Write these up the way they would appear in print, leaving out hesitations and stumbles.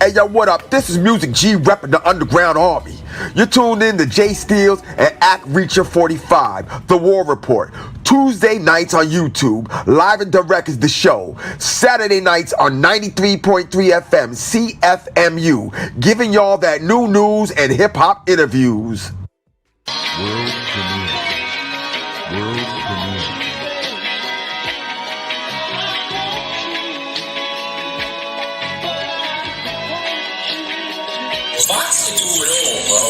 Hey yo, what up? This is Music G repping the Underground Army. You're tuned in to Jay Steele and Act Reacher 45, The War Report. Tuesday nights on YouTube, live and direct is the show. Saturday nights on 93.3 FM CFMU, giving y'all that new news and hip-hop interviews. World premiere. World premiere. Fox can do it all, bro.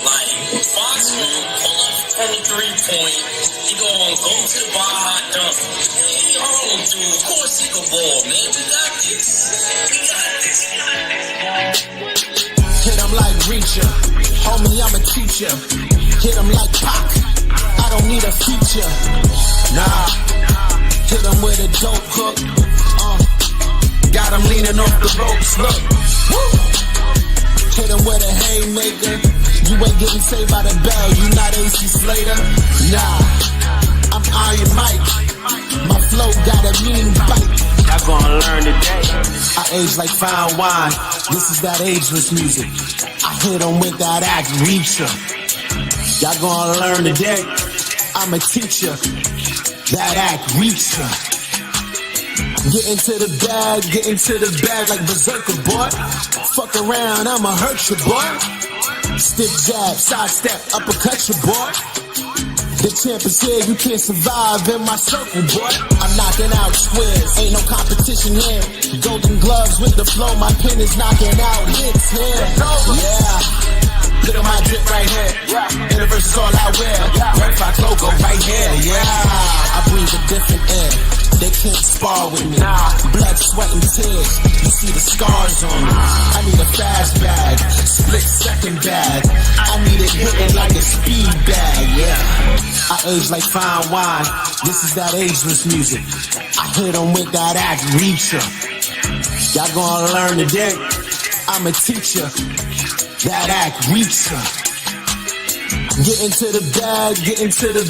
Like, Fox will pull up from the 3-point. He gonna go to the bar hot dunk. Hey, Harlem, dude. Of course he can ball, man. We got this. We got this. Hit him like Reacher. Homie, I'm a teacher. Hit him like Pac. I don't need a feature. Nah. Hit him with a dope hook. Got him leaning off the ropes. Look. Woo. Hit him with a haymaker. You ain't getting saved by the bell. You not AC Slater. Nah, I'm Iron Mike. My flow got a mean bite. Y'all gonna learn today. I age like fine wine. This is that ageless music. I hit him with that Act Reacher. Y'all gonna learn today. I'm a teacher. That Act Reacher. Get into the bag like Berserker, boy. Fuck around, I'ma hurt you, boy. Stiff jab, sidestep, uppercut you, boy. The champ is here, you can't survive in my circle, boy. I'm knocking out squares, ain't no competition here. Golden gloves with the flow, my pen is knocking out hits here. Yeah. Look at my drip right here. Universe is all I wear. Red Fox logo right here. Yeah. I breathe a different air. They can't spar with me. Blood, sweat, and tears. You see the scars on me. I need a fast bag. Split second bag. I need it hitting like a speed bag. Yeah. I age like fine wine. This is that ageless music. I hit them with that Act Reacher. Y'all gonna learn today. I'm a teacher. That Act Reacher. Get into the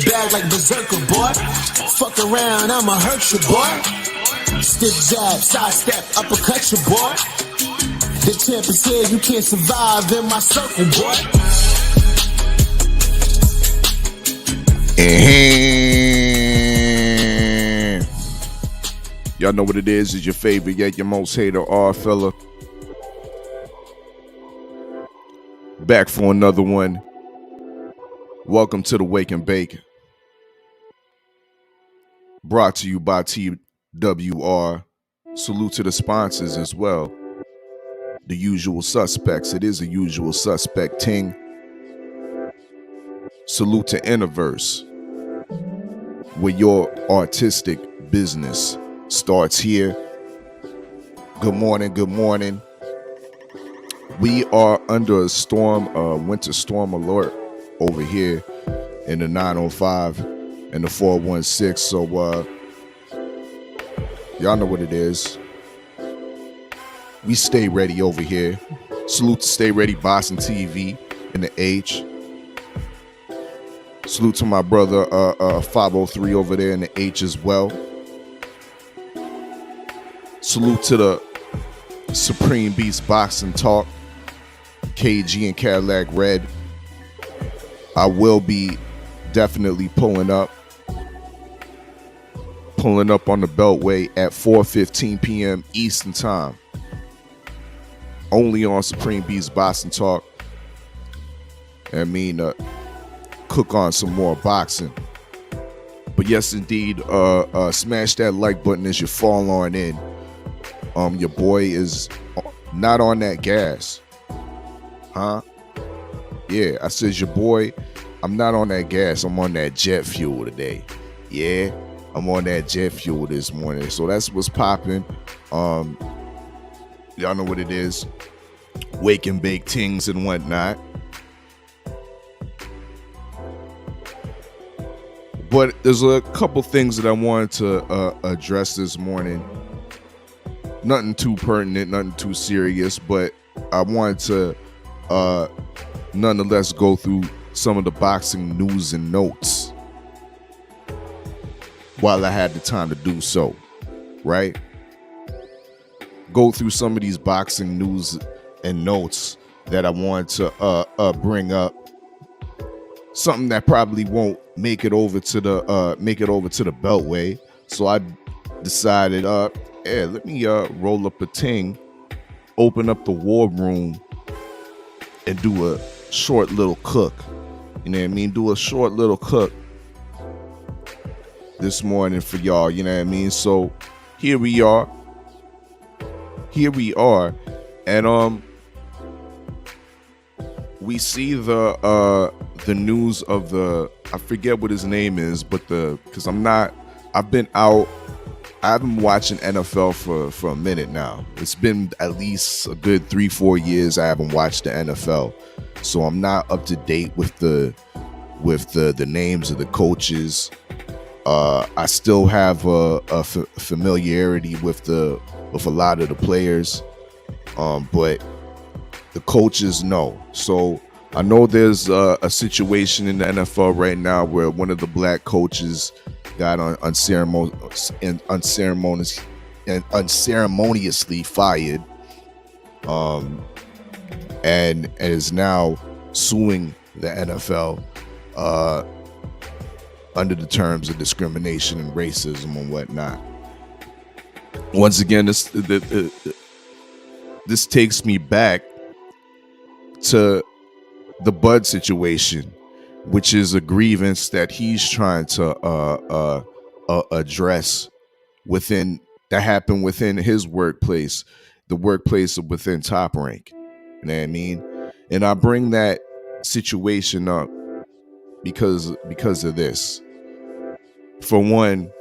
bag like Berserker, boy. Fuck around, I'ma hurt you, boy. Stiff jab, sidestep, uppercut you, boy. The champ is here, you can't survive in my circle, boy. Y'all know what it is. It's your favorite, yet your most hater, Oddfella. Back for another one. Welcome to the Wake and Bake. Brought to you by TWR. Salute to the sponsors as well. The usual suspects. It is a usual suspect ting. Salute to Innoverse, where your artistic business starts here. Good morning, good morning. We are under a storm, winter storm alert over here in the 905 and the 416. So y'all know what it is. We stay ready over here. Salute to Stay Ready Boston TV in the H. Salute to my brother 503 over there in the H as well. Salute to the Supreme Beast Boxing Talk, KG and Cadillac Red. I will be definitely pulling pulling up on the Beltway at 4:15 p.m. Eastern Time. Only on Supreme Beats Boxing Talk. Cook on some more boxing. But yes, indeed, smash that like button as you fall on in. Your boy is not on that gas. Huh? Yeah, I says your boy, I'm not on that gas. I'm on that jet fuel today. Yeah, I'm on that jet fuel this morning. So that's what's popping. Y'all know what it is. Wake and bake things and whatnot. But there's a couple things that I wanted to address this morning. Nothing too pertinent, nothing too serious, but I wanted to nonetheless go through some of the boxing news and notes while I had the time to do so, right? Go through some of these boxing news and notes that I wanted to bring up. Something that probably won't make it over to the Beltway. So I decided, let me roll up a ting, open up the war room, and do a short little cook. You know what I mean? Do a short little cook this morning for y'all. You know what I mean? So here we are. And we see the news of the, I forget what his name is, but because I've been out, I haven't been watching NFL for a minute now. It's been at least a good 3-4 years I haven't watched the NFL, so I'm not up to date with the names of the coaches. I still have a familiarity with a lot of the players, but the coaches no. So I know there's a situation in the NFL right now where one of the black coaches got unceremoniously fired, and is now suing the NFL under the terms of discrimination and racism and whatnot. Once again, this takes me back to the Bud situation, which is a grievance that he's trying to address that happened within his workplace, the workplace within Top Rank. You know what I mean? And I bring that situation up because of this. For one,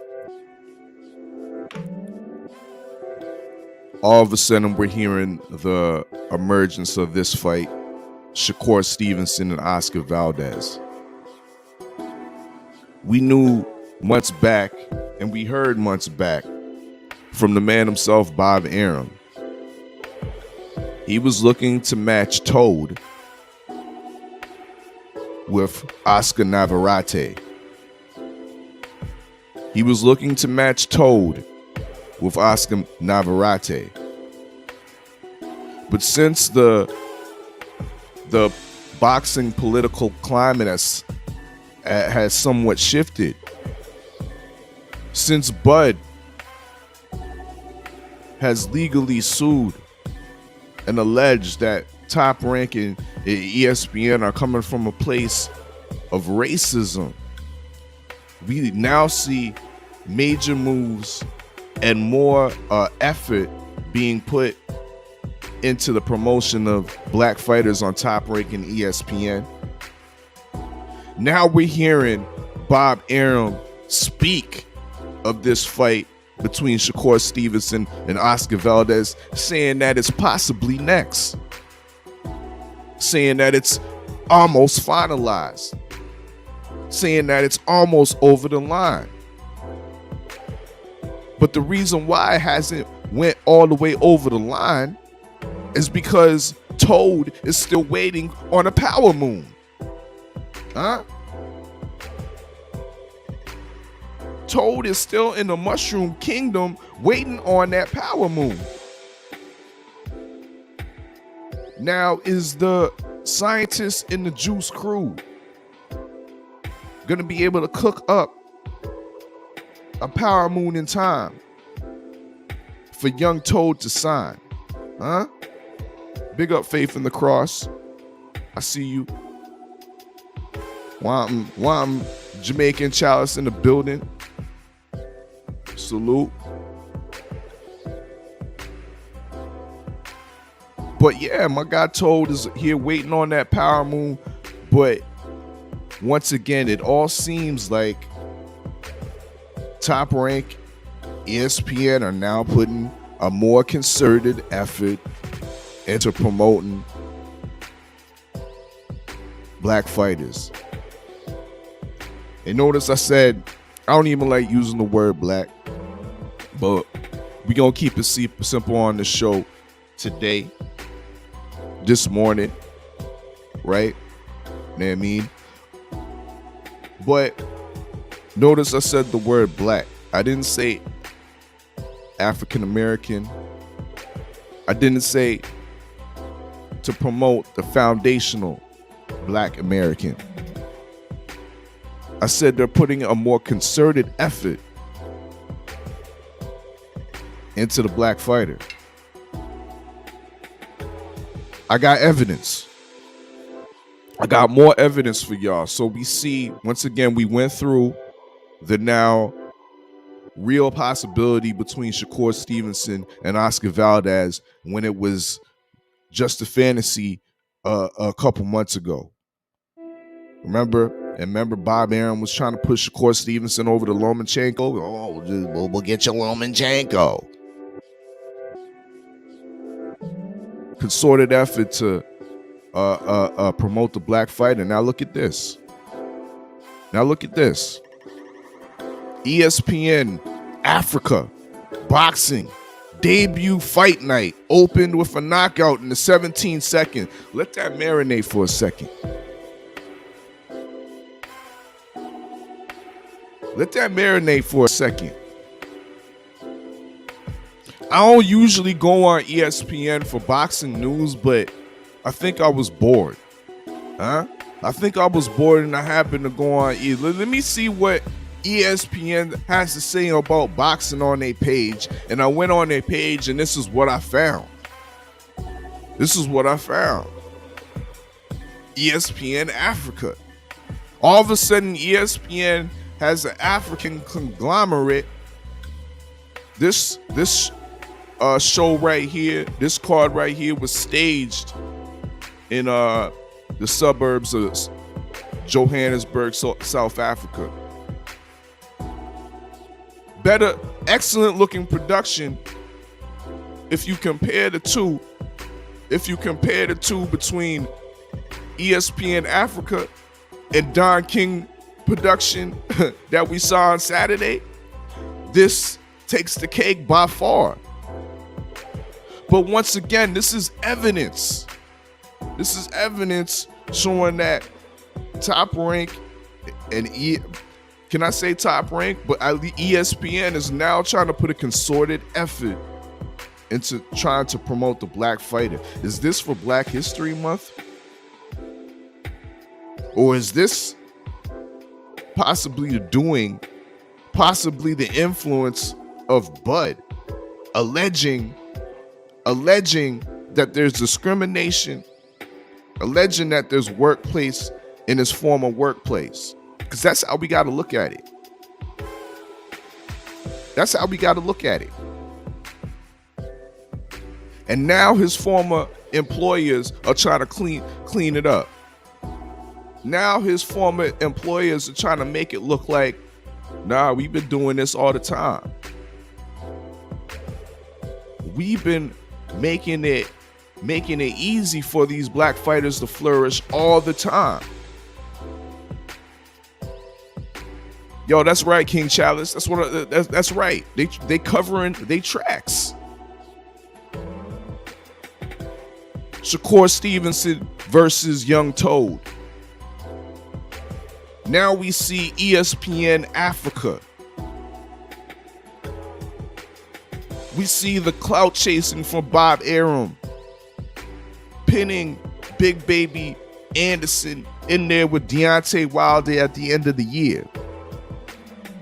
all of a sudden we're hearing the emergence of this fight, Shakur Stevenson and Oscar Valdez. We knew months back, and we heard months back from the man himself, Bob Arum. He was looking to match Toad with Oscar Navarrete. He was looking to match Toad with Oscar Navarrete. But since the boxing political climate has somewhat shifted, since Bud has legally sued and alleged that Top Rank and ESPN are coming from a place of racism, we now see major moves and more effort being put into the promotion of black fighters on Top Rank and ESPN. Now we're hearing Bob Arum speak of this fight between Shakur Stevenson and Oscar Valdez, saying that it's possibly next, saying that it's almost finalized, saying that it's almost over the line. But the reason why it hasn't went all the way over the line is because Toad is still waiting on a power moon. Huh? Toad is still in the Mushroom Kingdom waiting on that power moon. Now, is the scientists in the Juice Crew gonna be able to cook up a power moon in time for Young Toad to sign. Huh? Big up Faith in the Cross. I see you. Wham, Jamaican Chalice in the building. Salute. But yeah, my guy Toad is here waiting on that power moon. But once again, it all seems like Top Rank, ESPN are now putting a more concerted effort into promoting black fighters. And notice I said I don't even like using the word black, but we gonna keep it simple on the show today, this morning, right? You know what I mean? But notice I said the word black. I didn't say African American. I didn't say to promote the foundational Black American. I said they're putting a more concerted effort into the black fighter. I got evidence. I got more evidence for y'all. So we see, once again, we went through the now real possibility between Shakur Stevenson and Oscar Valdez when it was just a fantasy a couple months ago. Remember Bob Arum was trying to push Shakur Stevenson over to Lomachenko? Oh, we'll get you Lomachenko. Concerted effort to promote the black fighter. Now look at this. ESPN Africa boxing debut fight night opened with a knockout in the 17th second. Let that marinate for a second. I don't usually go on ESPN for boxing news, but I think I was bored. I think I was bored and I happened to go on. Let me see what ESPN has to say about boxing on their page. And I went on their page and this is what I found. ESPN Africa. All of a sudden, ESPN has an African conglomerate. This show right here, this card right here was staged in the suburbs of Johannesburg, South Africa. Better, excellent looking production if you compare the two. If you compare the two between ESPN Africa and Don King production that we saw on Saturday, this takes the cake by far. But once again, this is evidence. This is evidence showing that Top Rank and can I say Top Rank? But ESPN is now trying to put a concerted effort into trying to promote the black fighter. Is this for Black History Month? Or is this possibly the influence of Bud alleging that there's discrimination, alleging that there's workplace in his former workplace? Because that's how we got to look at it. And now his former employers are trying to clean it up. Now his former employers are trying to make it look like, nah, we've been doing this all the time. We've been making it easy for these black fighters to flourish all the time. Yo, that's right, King Chalice. That's right. They covering they tracks. Shakur Stevenson versus Young Toad. Now we see ESPN Africa. We see the clout chasing from Bob Arum, pinning Big Baby Anderson in there with Deontay Wilder at the end of the year.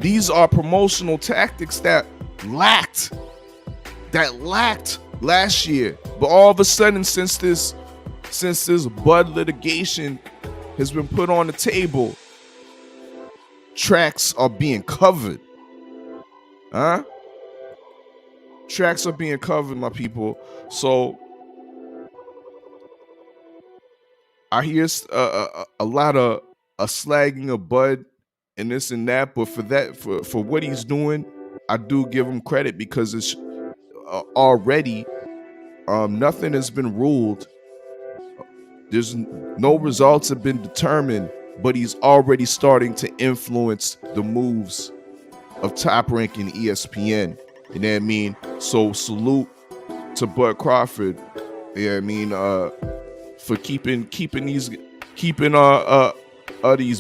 These are promotional tactics that lacked last year. But all of a sudden, since this Bud litigation has been put on the table, tracks are being covered. Tracks are being covered, my people. So I hear a lot of slagging of Bud and this and that, but for what he's doing, I do give him credit because it's already nothing has been ruled. There's no results have been determined, but he's already starting to influence the moves of Top Rank and ESPN. You know what I mean? So salute to Bud Crawford. Yeah, I mean, for keeping these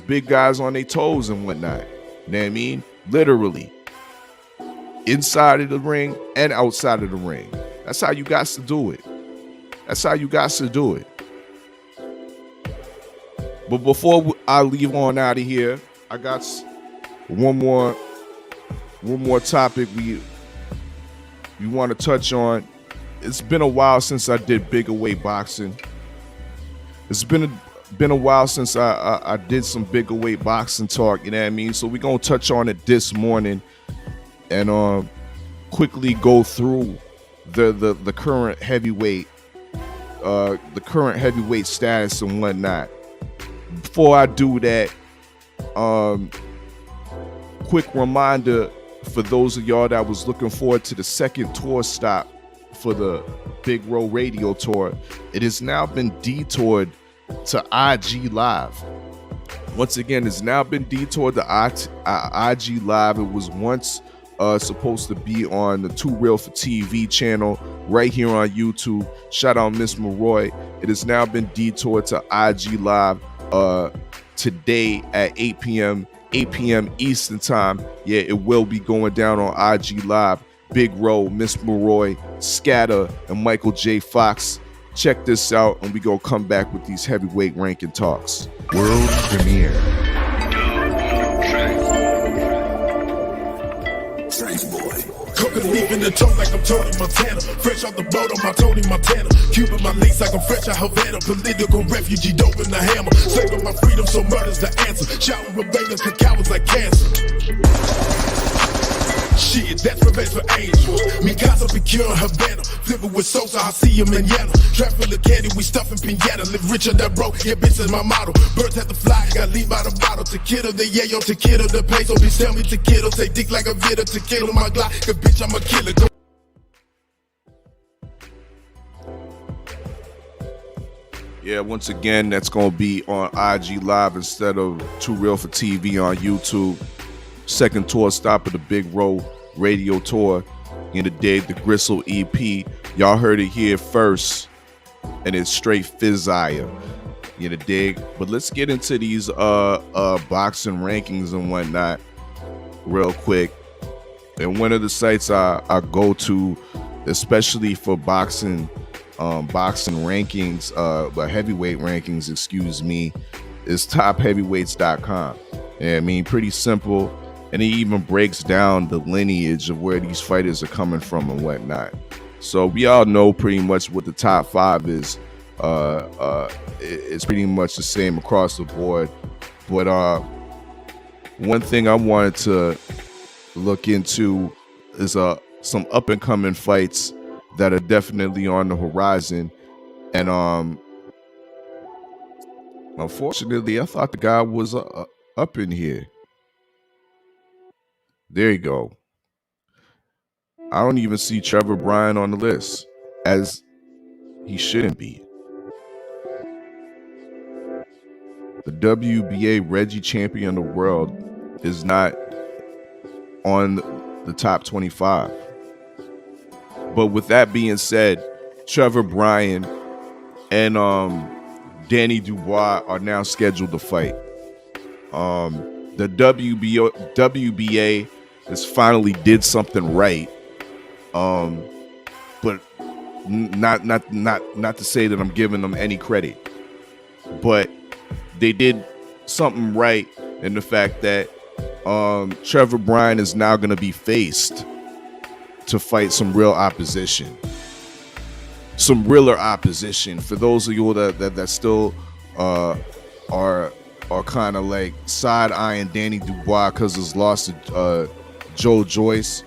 big guys on their toes and whatnot. You know what I mean? Literally. Inside of the ring and outside of the ring. That's how you got to do it. That's how you got to do it. But before I leave on out of here, I got one more topic we want to touch on. It's been a while since I did bigger weight boxing. It's been a while since I did some bigger weight boxing talk, you know what I mean? So we're going to touch on it this morning and quickly go through the current heavyweight status and whatnot. Before I do that, quick reminder for those of y'all that was looking forward to the second tour stop for the Big Row Radio Tour, it has now been detoured to IG Live. Once again, it's now been detoured to IG Live. It was once supposed to be on the Too Real for TV channel right here on YouTube. Shout out Miss Maroy. It has now been detoured to IG Live today at 8 p.m. Eastern time. Yeah, it will be going down on IG Live. Big Row, Miss Maroy, Scatter, and Michael J. Fox. Check this out, and we gonna come back with these heavyweight ranking talks. World premiere. Cooking leaf in the toe like I'm Tony Montana. Fresh off the boat on my Tony Montana. Cuban my links like I'm fresh out Havana. Political refugee, dope in the hammer. Saving my freedom, so murder's the answer. Shouting rebellions, cause cowards like cancer. Shit, that's revenge for angels. Mikasa be curing Havana. Flipping with Sosa, I see him in Yana. Trap full of candy, we stuffing pinata. Live rich or that broke, yeah, bitch is my motto. Birds have to fly, got leave by the bottle. Tequila, the yayo, tequila, the peso. Bitch, tell me tequila, take dick like a vida. Tequila, my Glock, cause bitch, I'm a killer. Yeah, once again, that's going to be on IG Live instead of Too Real for TV on YouTube. Second tour stop of the Big Row Radio Tour. In the day, the Gristle EP. Y'all heard it here first. And it's straight fizire. You know, dig? But let's get into these boxing rankings and whatnot real quick. And one of the sites I go to, especially for boxing rankings, but heavyweight rankings, excuse me, is topheavyweights.com. Yeah, I mean, pretty simple. And it even breaks down the lineage of where these fighters are coming from and whatnot. So we all know pretty much what the top five is. It's pretty much the same across the board. But one thing I wanted to look into is some up and coming fights that are definitely on the horizon. And unfortunately, I thought the guy was up in here. There you go. I don't even see Trevor Bryan on the list, as he shouldn't be. The WBA Reggie champion of the world is not on the top 25. But with that being said, Trevor Bryan and Danny Dubois are now scheduled to fight. The WBA has finally did something right, but not to say that I'm giving them any credit, but they did something right in the fact that Trevor Bryan is now going to be faced to fight some real opposition. Some realer opposition. For those of you that still are kind of like side-eyeing Danny Dubois because his loss to Joe Joyce.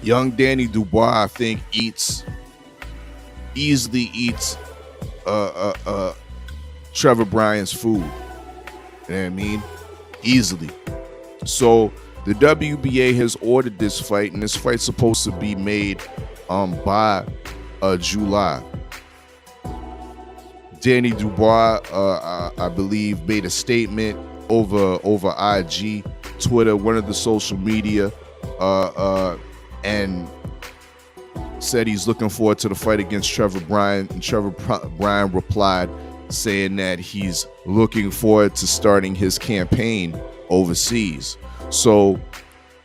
Young Danny Dubois, I think, easily eats Trevor Bryan's food. You know what I mean? Easily. So the WBA has ordered this fight, and this fight's supposed to be made by July. Danny Dubois, I believe, made a statement over IG, Twitter, one of the social media, and said he's looking forward to the fight against Trevor Bryan. And Trevor Bryan replied saying that he's looking forward to starting his campaign overseas. So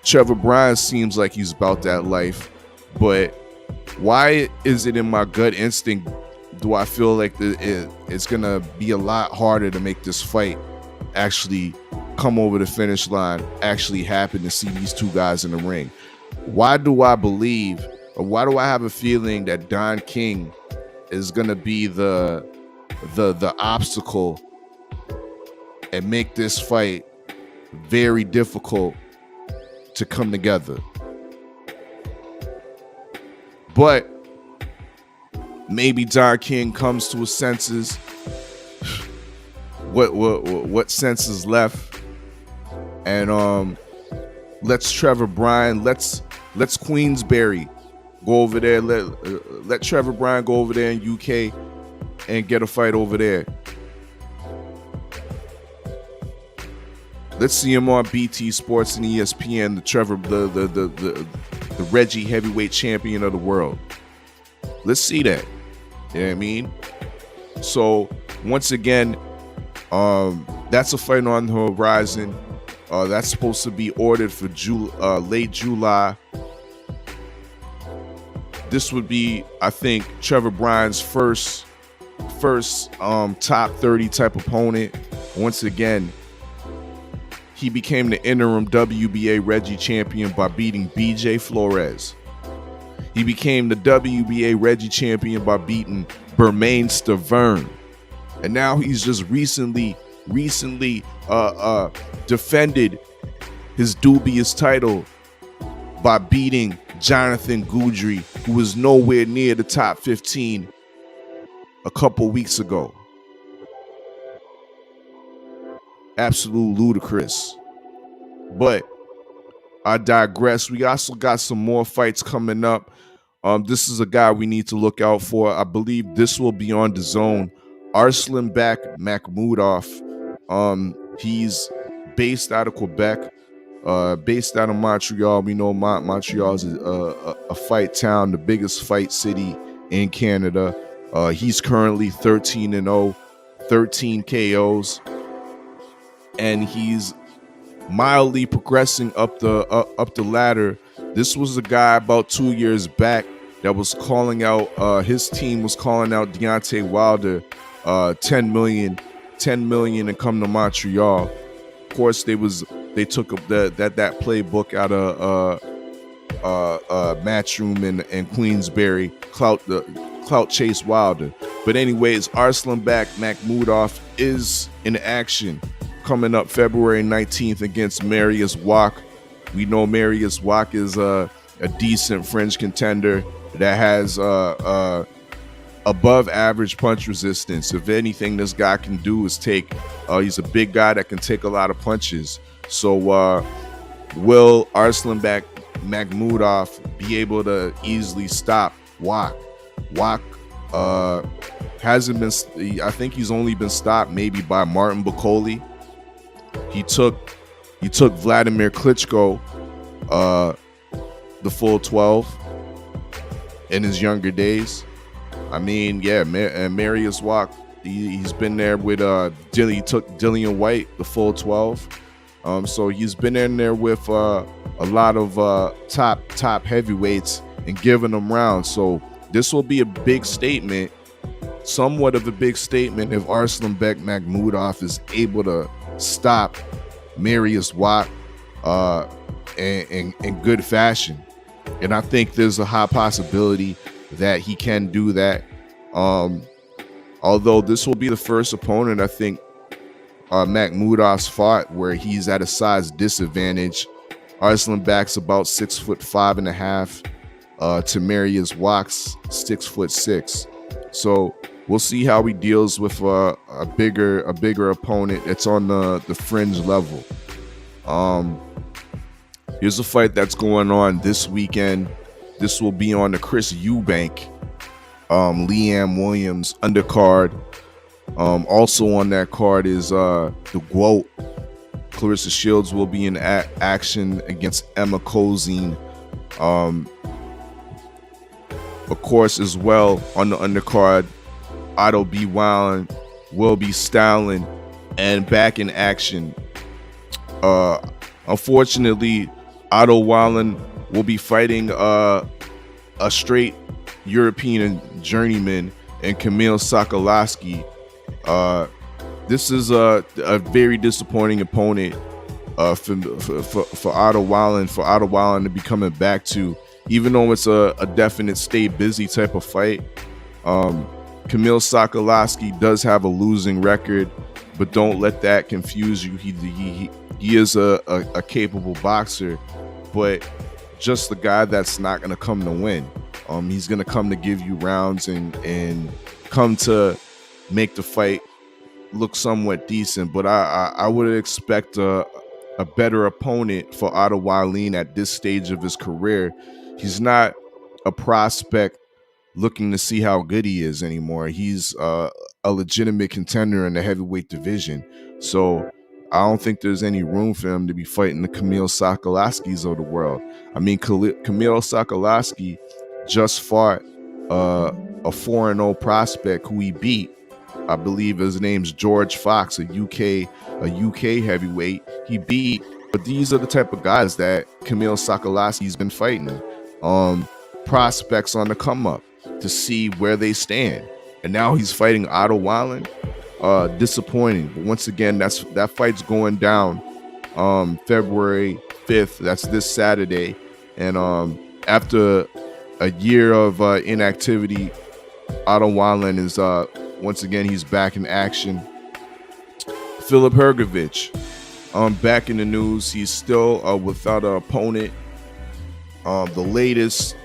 Trevor Bryan seems like he's about that life, but why is it in my gut instinct do I feel like it's gonna be a lot harder to make this fight actually come over the finish line, actually happen, to see these two guys in the ring? Why do I believe, or why do I have a feeling that Don King is gonna be the obstacle and make this fight very difficult to come together? But maybe Don King comes to his senses. What senses left? And let's Trevor Bryan, let's Queensberry go over there. Let Trevor Bryan go over there in UK and get a fight over there. Let's see him on BT Sports and ESPN, the Reggie heavyweight champion of the world. Let's see that. You know what I mean? So once again, that's a fight on the horizon. That's supposed to be ordered for late July. This would be, I think, Trevor Bryan's first top 30 type opponent. Once again, he became the interim WBA Reggie champion by beating BJ Flores. He became the WBA Reggie champion by beating Bermain Stavern. And now he's just recently defended his dubious title by beating Jonathan Goudry, who was nowhere near the top 15 a couple weeks ago. Absolute ludicrous. But I digress. We also got some more fights coming up. This is a guy we need to look out for. I believe this will be on DAZN. Arslanbek Makhmudov. He's based out of Quebec, based out of Montreal. We know Montreal is a fight town, the biggest fight city in Canada. He's currently 13-0, 13 KOs, and he's mildly progressing up the ladder. This was a guy about 2 years back that was calling out, his team was calling out Deontay Wilder, 10 million and come to Montreal. Of course, they took that playbook out of Matchroom and Queensberry, clout chase Wilder. But anyways, Arslanbek Makhmudov is in action coming up February 19th against Marius Wach. We know Marius Wach is a decent French contender that has above average punch resistance. If anything, this guy can do is take, he's a big guy that can take a lot of punches. So will Arslanbek Makhmudov be able to easily stop Wach? Wach hasn't been, I think he's only been stopped maybe by Martin Bakole. He took Vladimir Klitschko the full 12 in his younger days. I mean, yeah, Marius Wach, he's been there with he took Dillian White the full 12. So he's been in there with a lot of top heavyweights and giving them rounds. So this will be a big statement, somewhat of a big statement, if Arslanbek Makhmudov is able to stop Marius Wach. in good fashion. And I think there's a high possibility that he can do that. Although this will be the first opponent I think Makhmudov's fought where he's at a size disadvantage. Arslan Bak's about 6'5.5". Tamarius Wax 6'6". So we'll see how he deals with a bigger opponent that's on the fringe level. Here's a fight that's going on this weekend. This will be on the Chris Eubank, Liam Williams undercard. Also on that card is the GWOAT. Clarissa Shields will be in action against Emma Kozine. Of course, as well on the undercard, Otto B. Wildin will be styling and back in action. Unfortunately, Otto Wildin will be fighting a straight European journeyman and Kamil Sokolowski. This is a very disappointing opponent for Otto Wildin to be coming back to, even though it's a definite stay busy type of fight. Kamil Sokolowski does have a losing record, but don't let that confuse you. He is a capable boxer, but just the guy that's not going to come to win. He's going to come to give you rounds and come to make the fight look somewhat decent. But I would expect a better opponent for Otto Wildin at this stage of his career. He's not a prospect looking to see how good he is anymore. He's a legitimate contender in the heavyweight division. So I don't think there's any room for him to be fighting the Kamil Sokolowskis of the world. I mean, Kamil Sokolowski just fought a 4-0 prospect who he beat. I believe his name's George Fox, a UK heavyweight. He beat, but these are the type of guys that Kamil Sokolowski's been fighting. Prospects on the come up to see where they stand. And now he's fighting Otto Wildin. Disappointing. But once again, that fight's going down February 5th. That's this Saturday. And after a year of inactivity, Otto Wildin is once again, he's back in action. Filip Hrgović, back in the news. He's still without an opponent. The latest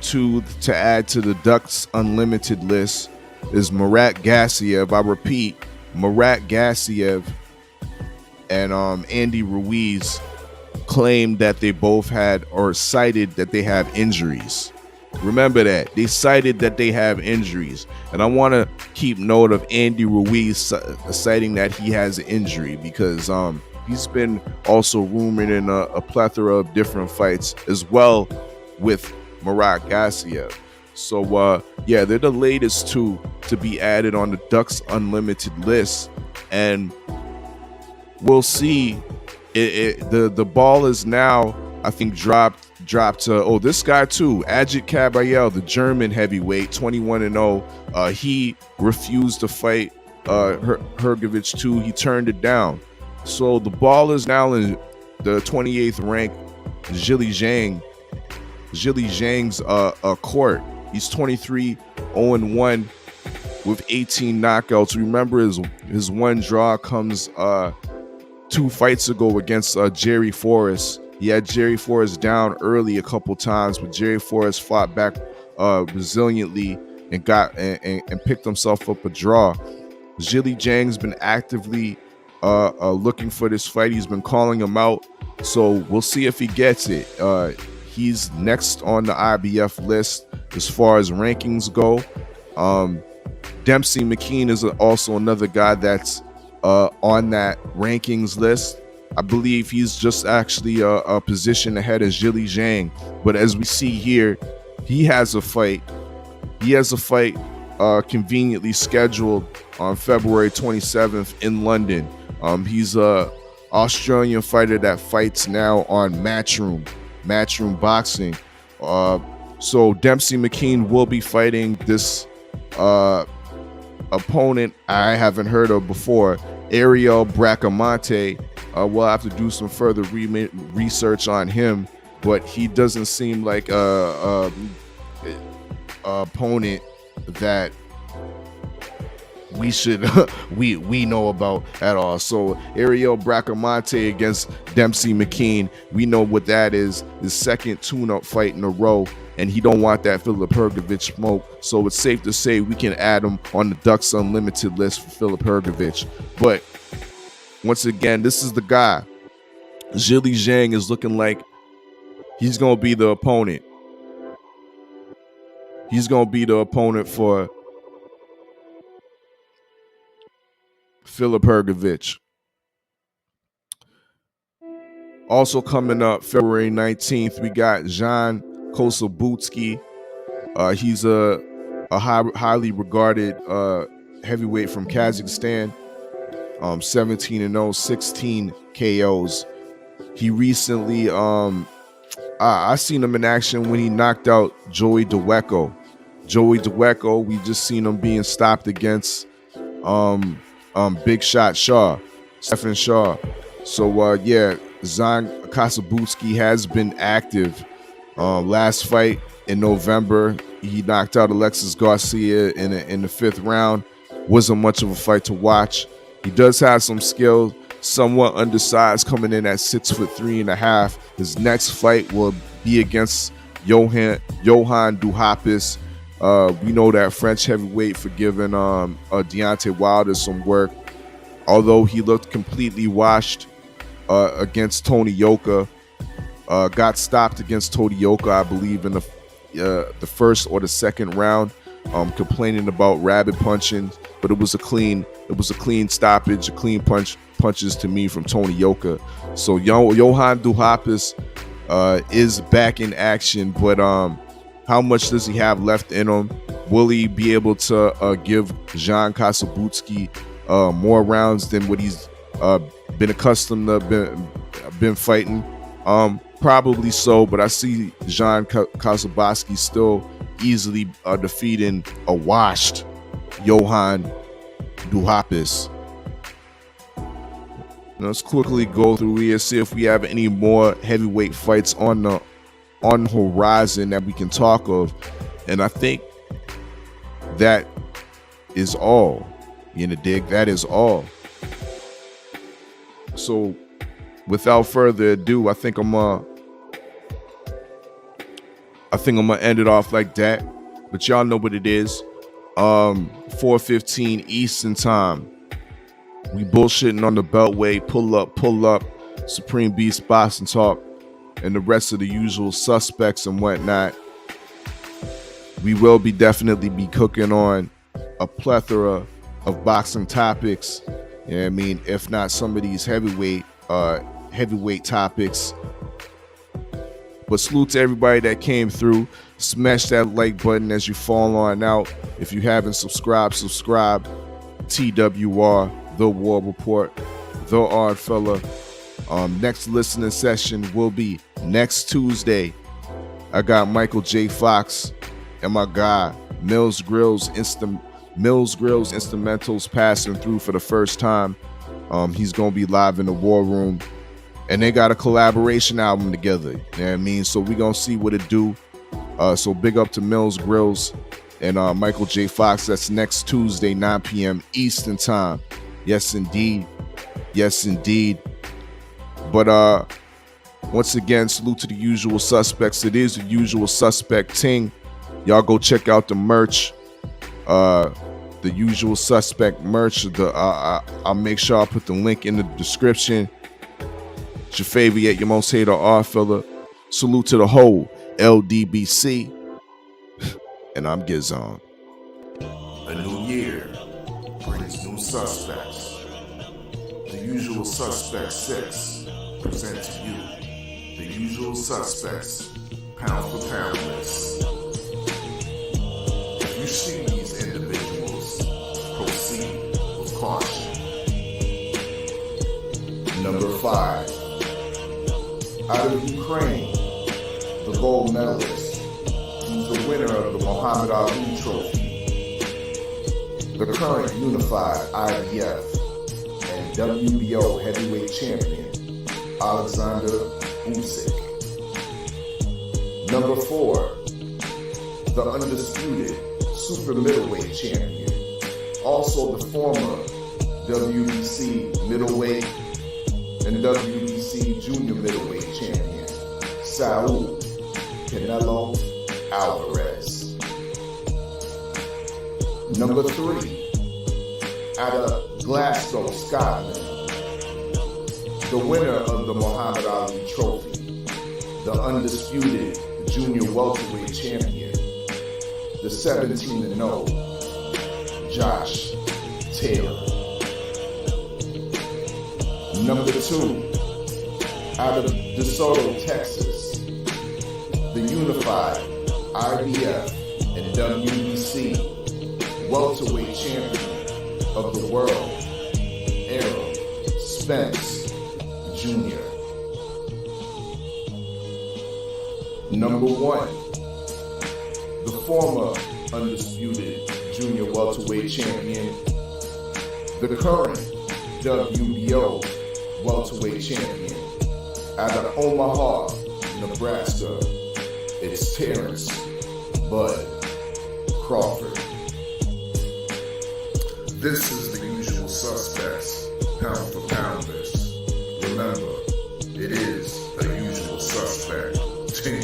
to add to the Ducks Unlimited list is Murat Gassiev. I repeat, Murat Gassiev and Andy Ruiz claimed that they both had, or cited that they have injuries. Remember that. They cited that they have injuries. And I want to keep note of Andy Ruiz citing that he has an injury because he's been also rumored in a plethora of different fights as well with Murat Gassiev. So, yeah, they're the latest two to be added on the Ducks Unlimited list. And we'll see. The ball is now, I think, dropped to, this guy too, Ajit Kabayel, the German heavyweight, 21-0. He refused to fight Hrgović too. He turned it down. So the ball is now in the 28th ranked Zhili Zhang's court. He's 23-0-1 with 18 knockouts. Remember, his one draw comes 2 fights ago against Jerry Forrest. He had Jerry Forrest down early a couple times, but Jerry Forrest fought back resiliently and got and picked himself up a draw. Zhili Zhang's been actively looking for this fight. He's been calling him out, so we'll see if he gets it. He's next on the IBF list as far as rankings go. Dempsey McKean is also another guy that's on that rankings list. I believe he's just actually a position ahead of Zhili Zhang. But as we see here, he has a fight. He has a fight conveniently scheduled on February 27th in London. He's a Australian fighter that fights now on Matchroom Boxing. So Dempsey McKean will be fighting this opponent I haven't heard of before. Ariel Bracamonte, we'll have to do some further research on him, but he doesn't seem like a opponent that we should we know about at all. So Ariel Bracamonte against Dempsey McKean, we know what that is. His second tune-up fight in a row, and he don't want that Filip Hrgović smoke. So it's safe to say we can add him on the Ducks Unlimited list for Filip Hrgović. But once again, this is the guy. Zhilei Zhang is looking like he's gonna be the opponent. He's gonna be the opponent for Filip Hrgović. Also coming up February 19th, we got Jan Kosobutsky. He's a highly regarded heavyweight from Kazakhstan. 17-0, 16 KOs. He recently, I seen him in action when he knocked out Joey Dweko. Joey Dweko, we just seen him being stopped against Big Shot Shaw, Stephen Shaw. So yeah, Zan Kosobutsky has been active. Last fight in November, he knocked out Alexis Garcia in the 5th round. Wasn't much of a fight to watch. He does have some skill, somewhat undersized, coming in at 6'3.5". His next fight will be against Johan Duhapis. We know that French heavyweight for giving Deontay Wilder some work. Although he looked completely washed against Tony Yoka. Got stopped against Tony Yoka, I believe, in the first or the second round, complaining about rabbit punching, but it was a clean stoppage, clean punches to me from Tony Yoka. So Johan Duhapis is back in action, but how much does he have left in him? Will he be able to give Jan Kosobutsky more rounds than what he's been accustomed to been fighting? Probably so, but I see Jan Kosobutsky still easily defeating a washed Johan Duhapis. Let's quickly go through here, see if we have any more heavyweight fights on the horizon that we can talk of. And I think that is all. You know, dig? That is all. So without further ado, I think I'm gonna end it off like that. But y'all know what it is. 4:15 Eastern time. We bullshitting on the Beltway. Pull up. Supreme Beast Boxing Talk, and the rest of the usual suspects and whatnot. We will definitely be cooking on a plethora of boxing topics. You know what I mean? If not some of these heavyweight topics. But salute to everybody that came through. Smash that like button as you fall on out. If you haven't subscribed. TWR, The War Report, The Oddfella. Next listening session will be next Tuesday. I got Michael J. Fox and my guy Mills Grills Instrumentals passing through for the first time. He's gonna be live in the War Room, and they got a collaboration album together. You know what I mean? So we gonna see what it do. So big up to Mills Grills and Michael J. Fox. That's next Tuesday, 9 p.m. Eastern time. Yes, indeed. But once again, salute to the usual suspects. It is the usual suspect ting. Y'all go check out the merch. The usual suspect merch. I'll make sure I put the link in the description. It's your favorite yet your most hated Oddfella. Salute to the whole LDBC. And I'm Gizon. A new year brings new suspects. The Usual Suspects 6 present to you The Usual Suspects Pound for Pound list. If you see these individuals, proceed with caution. Number 5. Out of Ukraine, the gold medalist. He's the winner of the Muhammad Ali Trophy, the current unified IBF and and WBO heavyweight champion Alexander Usyk. Number 4, the undisputed super middleweight champion, also the former WBC middleweight and WBC junior middleweight champion, Saul Canelo Alvarez. Number 3, out of Glasgow, Scotland, the winner of the Muhammad Ali Trophy, the undisputed junior welterweight champion, the 17-0 Josh Taylor. Number 2, out of DeSoto, Texas, the unified IBF and WBC welterweight champion of the world, Errol Spence Jr. Number 1, the former undisputed junior welterweight champion, the current WBO welterweight champion, out of Omaha, Nebraska, it's Terrence Bud Crawford. This is the usual suspects, pound for pounders. Remember, it is a usual suspect team.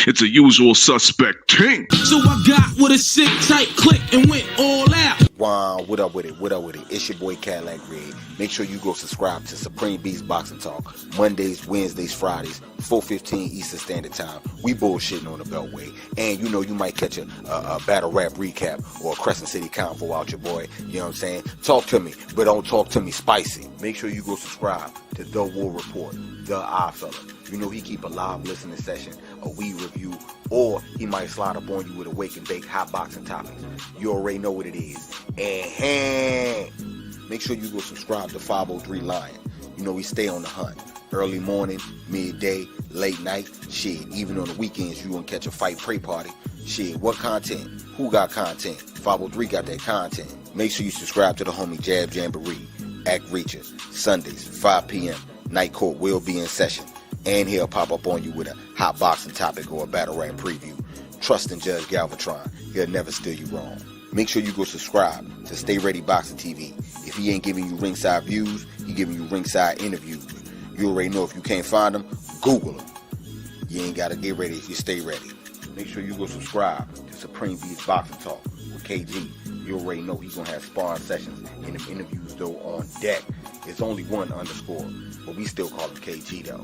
It's a usual suspect team. So I got with a sick tight click and went all out. Wow, what up with it? What up with it? It's your boy Cadillac Red. Make sure you go subscribe to Supreme Beast Boxing Talk. Mondays, Wednesdays, Fridays, 4:15 Eastern Standard Time. We bullshitting on the Beltway. And you know you might catch a battle rap recap or a Crescent City convo out your boy. You know what I'm saying? Talk to me, but don't talk to me spicy. Make sure you go subscribe to The War Report, The Oddfella. You know he keep a live listening session, a weed review, or he might slide up on you with a wake and bake hot boxing topics. You already know what it is. And make sure you go subscribe to 503 Lion. You know we stay on the hunt. Early morning, midday, late night, shit. Even on the weekends, you gonna catch a fight pray party. Shit, what content? Who got content? 503 got that content. Make sure you subscribe to the homie Jab Jamboree, Act Reacher, Sundays, 5 p.m. Night Court will be in session. And he'll pop up on you with a hot boxing topic or a battle rap preview. Trust in Judge Galvatron. He'll never steer you wrong. Make sure you go subscribe to Stay Ready Boxing TV. If he ain't giving you ringside views, he giving you ringside interviews. You already know if you can't find him, Google him. You ain't got to get ready if you stay ready. Make sure you go subscribe to Supreme Beast Boxing Talk with KG. You already know he's going to have sparring sessions and them interviews though on deck. It's only one underscore, but we still call him KG though.